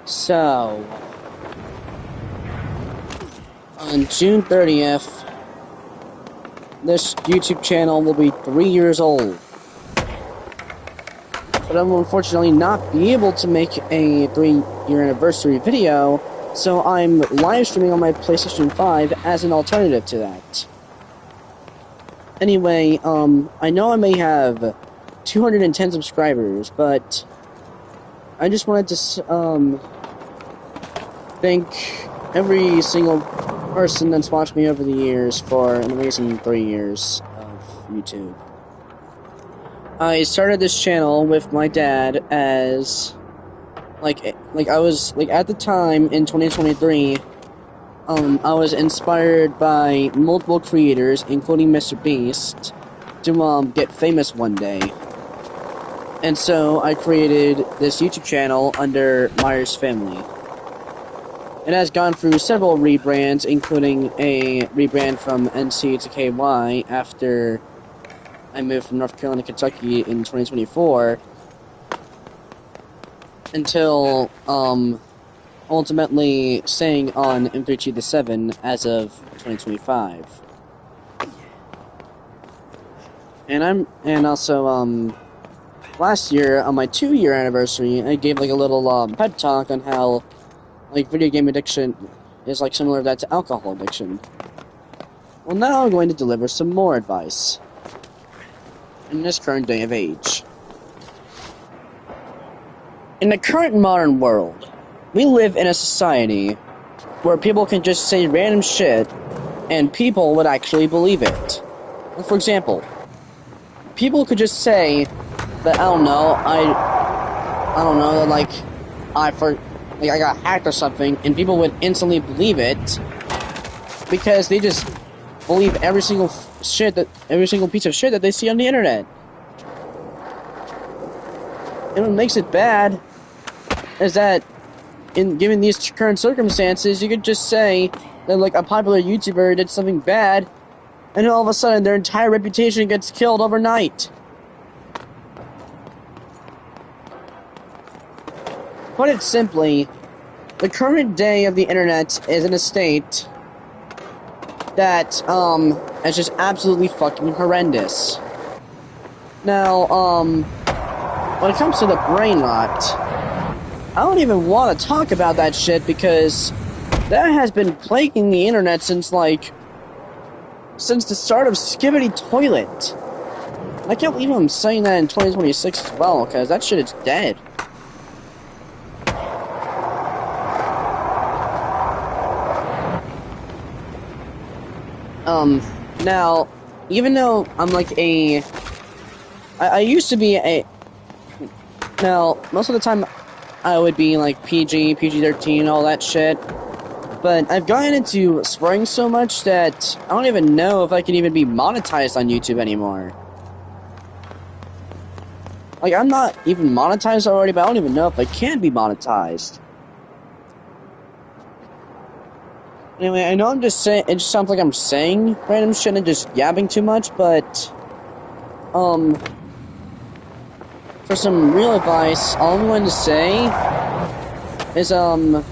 So, on June 30th, this YouTube channel will be 3 years old. But I will unfortunately not be able to make a 3-year anniversary video, so I'm live streaming on my PlayStation 5 as an alternative to that. Anyway, I know I may have 210 subscribers, but I just wanted to, thank every single person that's watched me over the years for an amazing 3 years of YouTube. I started this channel with my dad as, I was, at the time, in 2023, I was inspired by multiple creators, including Mr. Beast, to, get famous one day. And so, I created this YouTube channel under Myers Family. It has gone through several rebrands, including a rebrand from NC to KY after I moved from North Carolina to Kentucky in 2024, until, ultimately staying on M3G7 as of 2025. And also, last year, on my 2-year anniversary, I gave, a little, pep talk on how, video game addiction is, similar to that to alcohol addiction. Well, now I'm going to deliver some more advice in this current day of age. In the current modern world, we live in a society where people can just say random shit and people would actually believe it. For example, people could just say that, I don't know, that, I got hacked or something, and people would instantly believe it because they just believe every single piece of shit that they see on the internet. And what makes it bad is that, given these current circumstances, you could just say that, a popular YouTuber did something bad, and all of a sudden their entire reputation gets killed overnight. Put it simply, the current day of the internet is in a state that, is just absolutely fucking horrendous. Now, when it comes to the brain rot, I don't even want to talk about that shit because that has been plaguing the internet since the start of Skibidi Toilet. I can't believe I'm saying that in 2026 as well, because that shit is dead. Now, even though I'm I used to be now, most of the time I would be PG-13, all that shit, but I've gotten into swearing so much that I don't even know if I can even be monetized on YouTube anymore. I'm not even monetized already, but I don't even know if I can be monetized. Anyway, I know I'm just saying, it just sounds like I'm saying random shit and just yapping too much, but, for some real advice, all I'm going to say is, I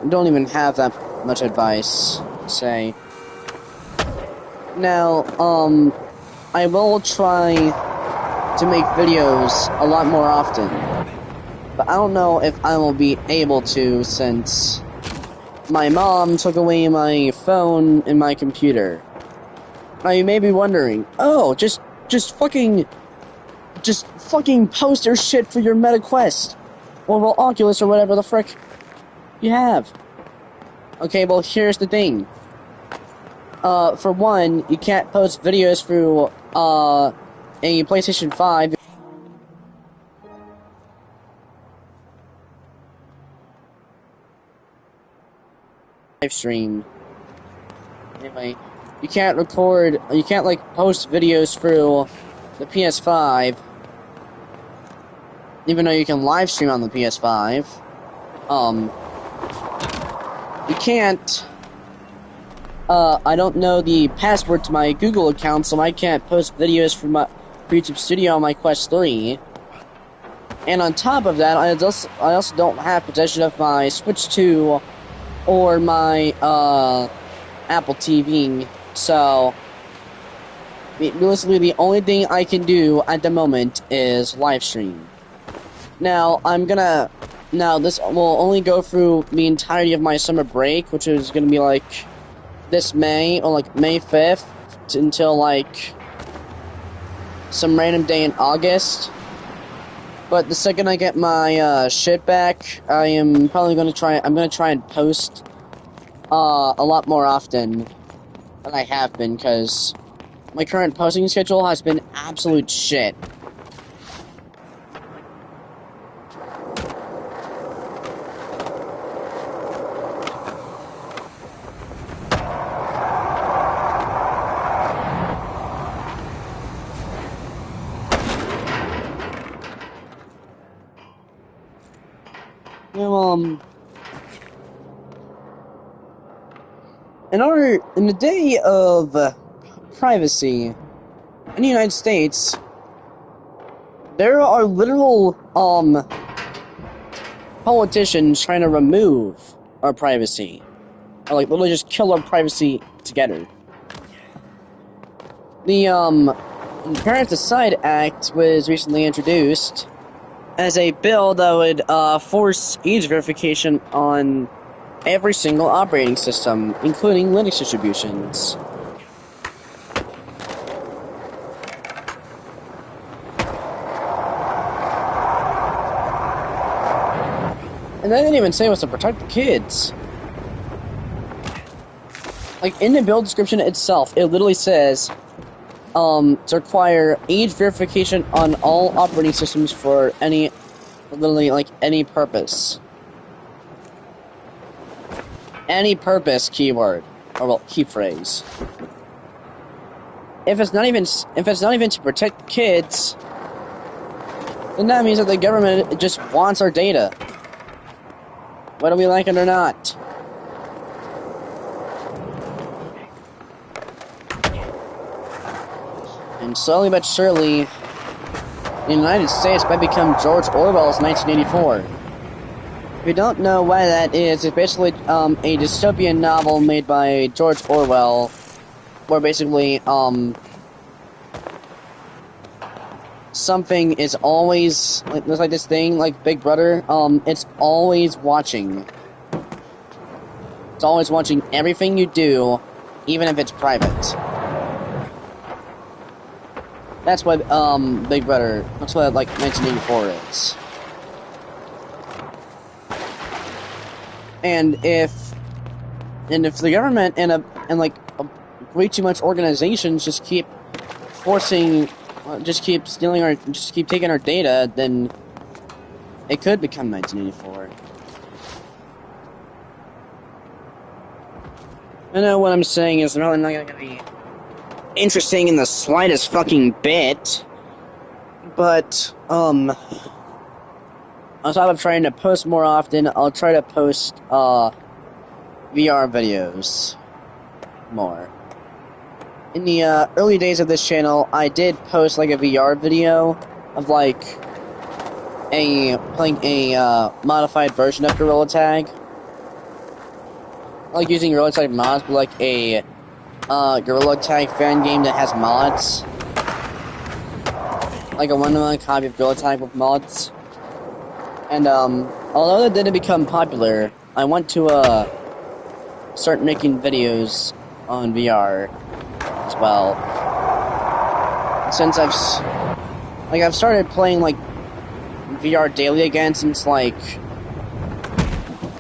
don't even have that much advice to say. Now, I will try to make videos a lot more often, but I don't know if I will be able to since my mom took away my phone and my computer. Now you may be wondering, oh, just fucking post your shit for your MetaQuest or Oculus or whatever the frick you have. Okay, well here's the thing. For one, you can't post videos through a PlayStation 5 live stream. Anyway, you can't post videos through the PS5, even though you can live stream on the PS5. You can't I don't know the password to my Google account, so I can't post videos from for YouTube Studio on my Quest 3. And on top of that, I also don't have possession of my Switch 2 or my Apple TV. So realistically, the only thing I can do at the moment is live stream. Now, this will only go through the entirety of my summer break, which is gonna be like this May, or like May 5th, until like some random day in August. But the second I get my shit back, I'm gonna try and post a lot more often than I have been, because my current posting schedule has been absolute shit. In the day of privacy in the United States, there are literal politicians trying to remove our privacy, or like literally just kill our privacy together. The Parents Decide Act was recently introduced as a bill that would force age verification on every single operating system, including Linux distributions. And they didn't even say it was to protect the kids. Like, in the bill description itself, it literally says, to require age verification on all operating systems for literally, like, any purpose. Any purpose keyword, or well, key phrase. If it's not even to protect kids, then that means that the government just wants our data, whether we like it or not. And slowly but surely, the United States might become George Orwell's 1984. If you don't know why that is, it's basically a dystopian novel made by George Orwell, where basically something is always like there's like this thing like Big Brother. It's always watching. It's always watching everything you do, even if it's private. That's what Big Brother. That's what like 1984 is. And if the government and way too much organizations just keep taking our data, then it could become 1984. I know what I'm saying is really not gonna be interesting in the slightest fucking bit, but on top of trying to post more often, I'll try to post VR videos more. In the early days of this channel, I did post like a VR video of like playing a modified version of Gorilla Tag, like using Gorilla Tag mods, but like a Gorilla Tag fan game that has mods, like a one-to-one copy of Gorilla Tag with mods. And although that didn't become popular, I want to start making videos on VR as well. Since I've started playing like VR daily again since like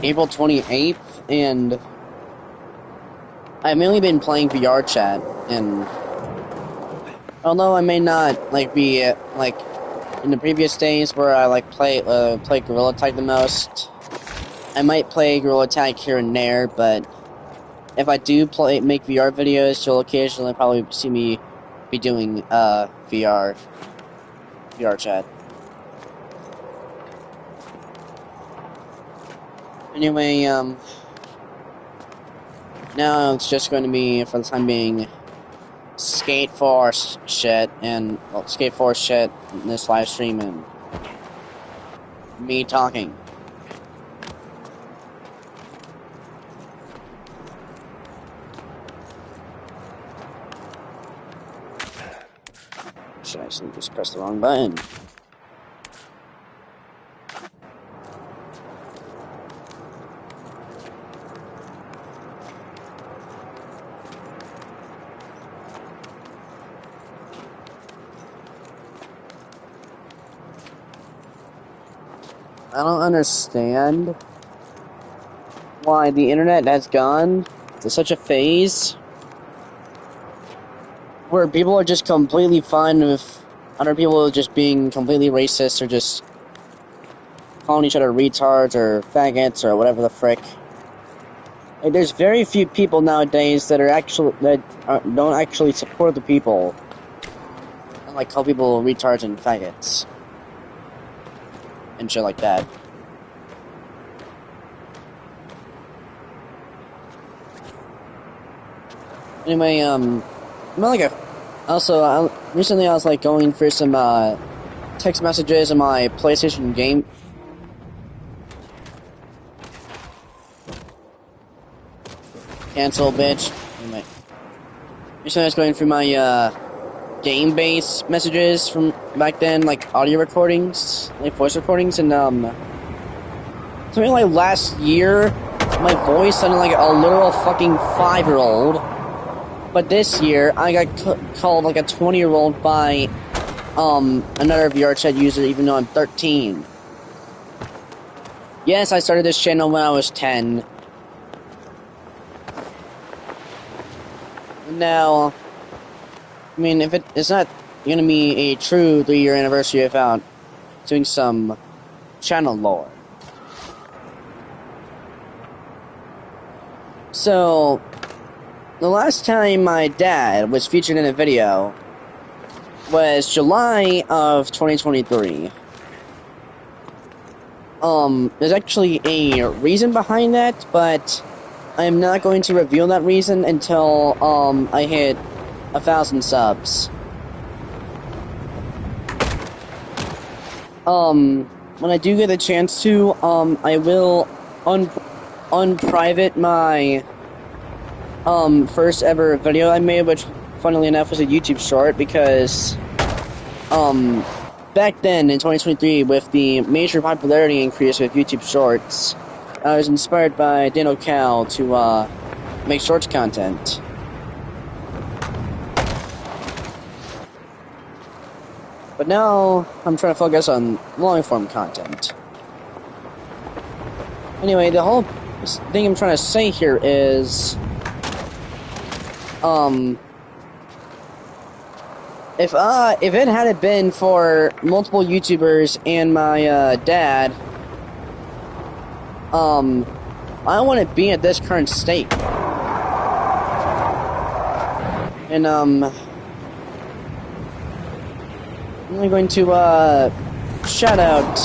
April 28th, and I've mainly been playing VR chat. And although I may not like be like in the previous days where I like play Gorilla Tag the most, I might play Gorilla Tag here and there, but if I do make VR videos, you'll occasionally probably see me be doing VR chat. Anyway, now it's just going to be, for the time being, Skate Force shit and Skate Force shit in this live stream and me talking. Should I actually just press the wrong button? I don't understand why the internet has gone to such a phase where people are just completely fine with other people just being completely racist or just calling each other retards or faggots or whatever the frick. Like, there's very few people nowadays that don't actually support the people and like call people retards and faggots and shit like that. Anyway, recently I was like going through some text messages in my PlayStation game. Cancel, bitch. Anyway, recently I was going through my game-based messages from back then, like audio recordings, like voice recordings, and something like last year, my voice sounded like a literal fucking 5-year-old. But this year, I got called like a 20-year-old by another VRChat user, even though I'm 13. Yes, I started this channel when I was 10. Now, I mean, if it's not gonna be a true 3-year anniversary without doing some channel lore. So, the last time my dad was featured in a video was July of 2023. There's actually a reason behind that, but I'm not going to reveal that reason until, I hit 1,000 subs. When I do get a chance to, I will unprivate my first ever video I made, which funnily enough was a YouTube short, because back then in 2023, with the major popularity increase with YouTube Shorts, I was inspired by Dano Cal to make shorts content. But now I'm trying to focus on long form content. Anyway, the whole thing I'm trying to say here is if it hadn't been for multiple YouTubers and my dad, I wouldn't be at this current state. And I'm going to shout out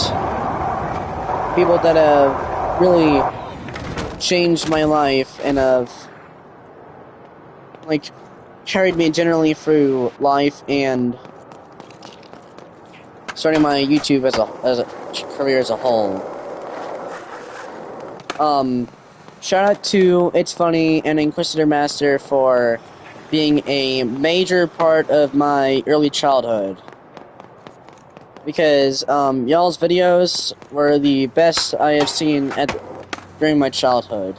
people that have really changed my life and have like carried me generally through life and starting my YouTube as a career as a whole. Shout out to It's Funny and Inquisitor Master for being a major part of my early childhood. Because y'all's videos were the best I have seen during my childhood.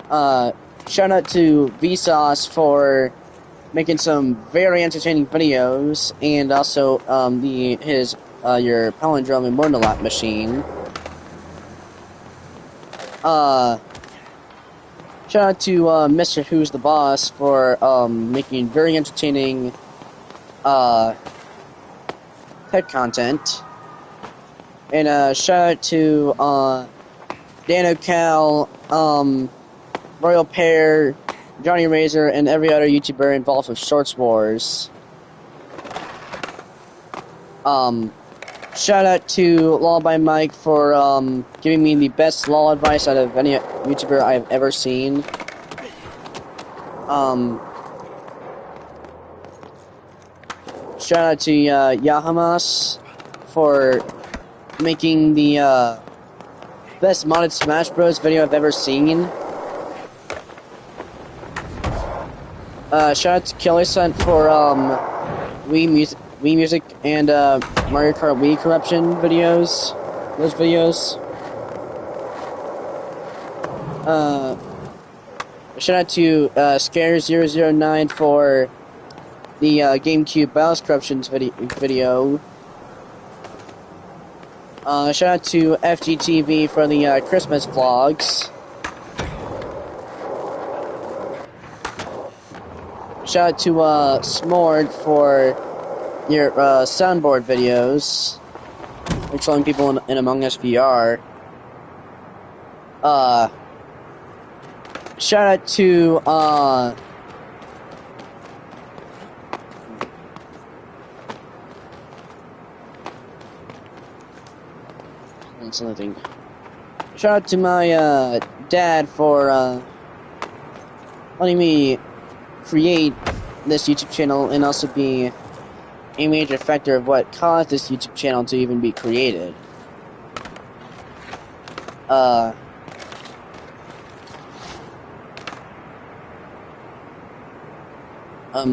Shout out to Vsauce for making some very entertaining videos, and also your palindrome and Mornalot machine. Shout out to Mr. Who's the Boss for making very entertaining tech content. And shout out to Dano Cal, Royal Pear, Johnny Razor, and every other YouTuber involved with Shorts Wars. Shout out to Lullaby Mike for giving me the best law advice out of any YouTuber I've ever seen. shout out to Yahamas for making the best modded Smash Bros. Video I've ever seen. Shout out to Killerson for Wii Music and Mario Kart Wii corruption videos. Those videos. Shout out to Scare009 for the GameCube BIOS corruptions video. Shout out to FGTV for the Christmas vlogs. Shout out to Smord for your soundboard videos. You're showing people in Among Us VR. Shout out to that's another thing. Shout out to my dad for letting me create this YouTube channel and also be a major factor of what caused this YouTube channel to even be created.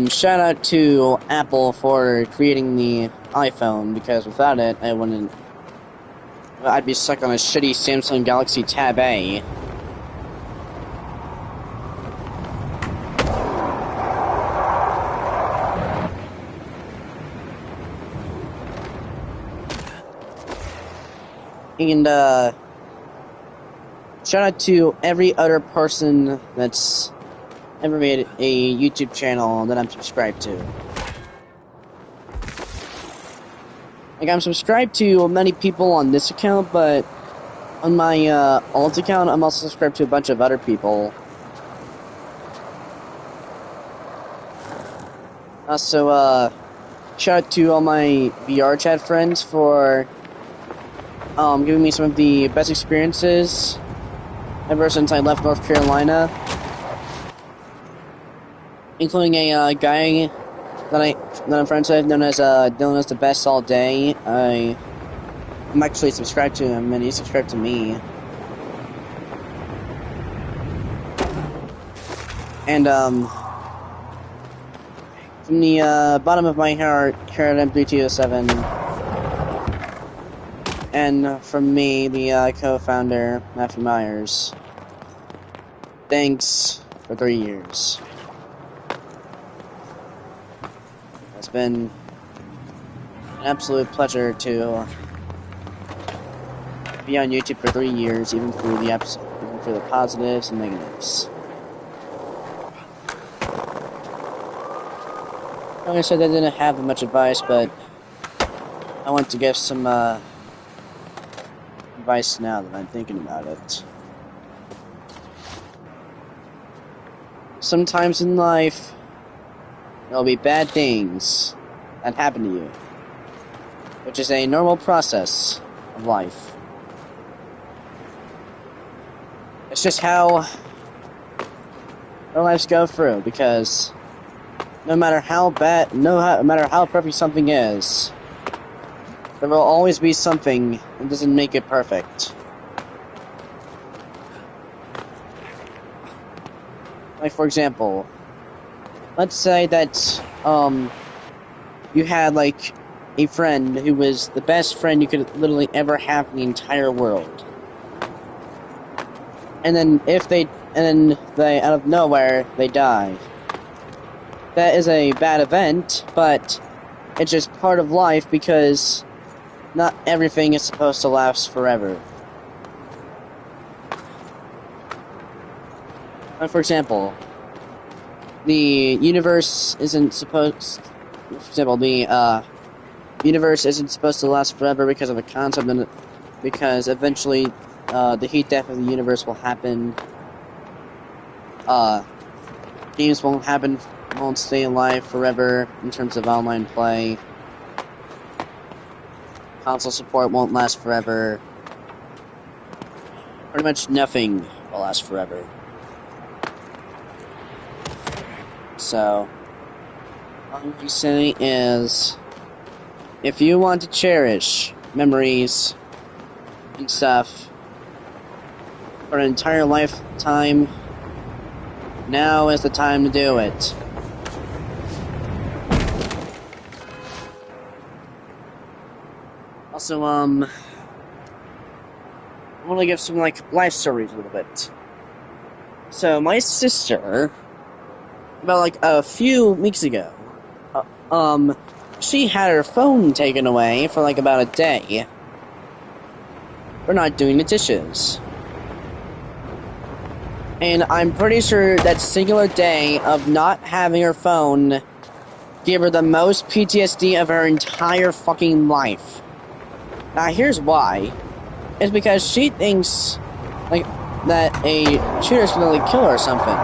Shout out to Apple for creating the iPhone, because without it, I'd be stuck on a shitty Samsung Galaxy Tab A. And, shout out to every other person that's ever made a YouTube channel that I'm subscribed to. Like, I'm subscribed to many people on this account, but on my alt account, I'm also subscribed to a bunch of other people. Also, shout out to all my VR chat friends for giving me some of the best experiences ever since I left North Carolina, including a guy that I'm friends with, known as the Best All Day. I'm actually subscribed to him, and he's subscribed to me. And from the bottom of my heart, here at M3207. And from me, the co-founder, Matthew Myers, thanks for 3 years. It's been an absolute pleasure to be on YouTube for 3 years, even through the positives and negatives. Like I said, I didn't have much advice, but I want to give some advice now that I'm thinking about it. Sometimes in life, there'll be bad things that happen to you, which is a normal process of life. It's just how our lives go through, because no matter how bad, no matter how perfect something is, there will always be something that doesn't make it perfect. Like, for example, let's say that you had like a friend who was the best friend you could literally ever have in the entire world, and then they out of nowhere they die. That is a bad event, but it's just part of life, because not everything is supposed to last forever. For example, the universe isn't supposed... For example, the universe isn't supposed to last forever because of a concept, and because eventually the heat death of the universe will happen. Games won't stay alive forever in terms of online play. Console support won't last forever. Pretty much nothing will last forever. So, all I'm going to say is, if you want to cherish memories and stuff for an entire lifetime, now is the time to do it. Also, I want to give some, like, life stories a little bit. So, my sister, about, like, a few weeks ago, she had her phone taken away for, like, about a day for not doing the dishes. And I'm pretty sure that singular day of not having her phone gave her the most PTSD of her entire fucking life. Now, here's why. It's because she thinks, like, that a shooter's gonna, like, kill her or something.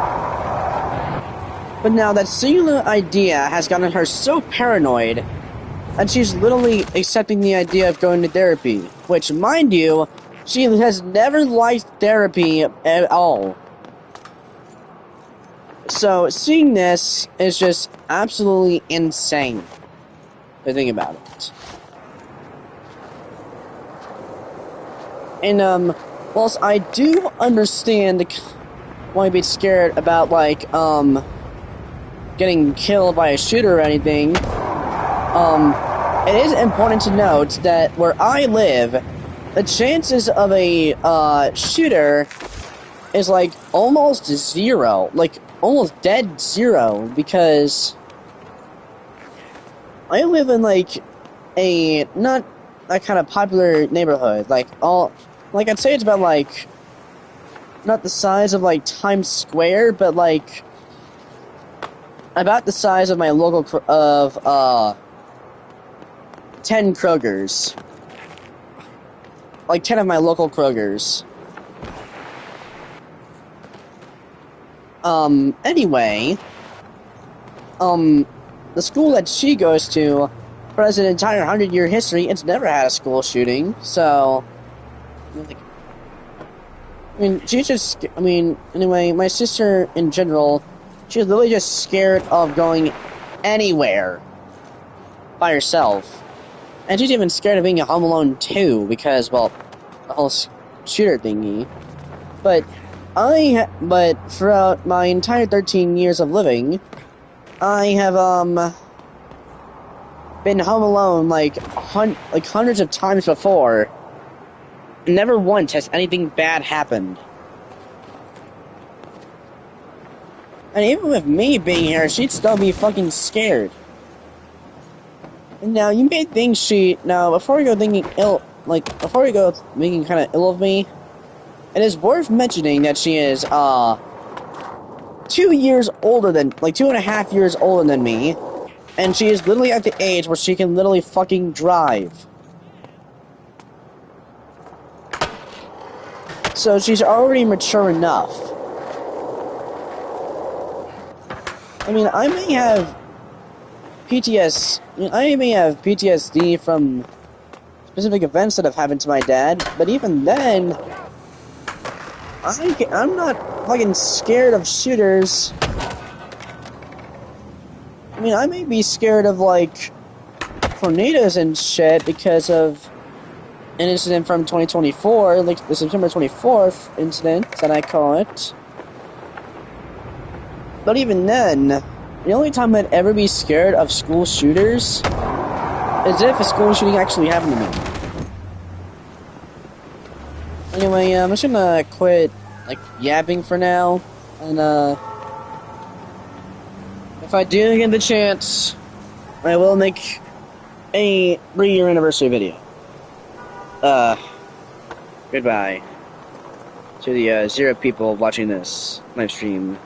But now that singular idea has gotten her so paranoid that she's literally accepting the idea of going to therapy. Which, mind you, she has never liked therapy at all. So, seeing this is just absolutely insane to think about it. And, whilst I do understand why you'd be scared about, like, getting killed by a shooter or anything, it is important to note that where I live, the chances of a, shooter is, like, almost zero. Like, almost dead zero, because I live in, like, a not that kind of popular neighborhood. Like, I'd say it's about, like, not the size of, like, Times Square, but, like, about the size of my local, 10 Krogers. Like, 10 of my local Krogers. Anyway, the school that she goes to, for an entire 100-year history, it's never had a school shooting, so, like, I mean, she's just, anyway, my sister, in general, she's literally just scared of going anywhere by herself. And she's even scared of being a Home Alone 2, because, well, the whole shooter thingy. But throughout my entire 13 years of living, I have, been home alone, like, hundreds of times before. Never once has anything bad happened. And even with me being here, she'd still be fucking scared. And now, you may think before we go thinking before we go making kind of ill of me, it is worth mentioning that she is, 2 years older than, like, 2.5 years older than me, and she is literally at the age where she can literally fucking drive. So she's already mature enough. I mean, I may have PTSD from specific events that have happened to my dad, but even then, I'm not fucking scared of shooters. I mean, I may be scared of, like, tornadoes and shit because of an incident from 2024, like the September 24th incident, that I call it. But even then, the only time I'd ever be scared of school shooters is if a school shooting actually happened to me. Anyway, I'm just gonna quit, like, yapping for now, and, if I do get the chance, I will make a 3-year anniversary video. Goodbye to the 0 people watching this live stream.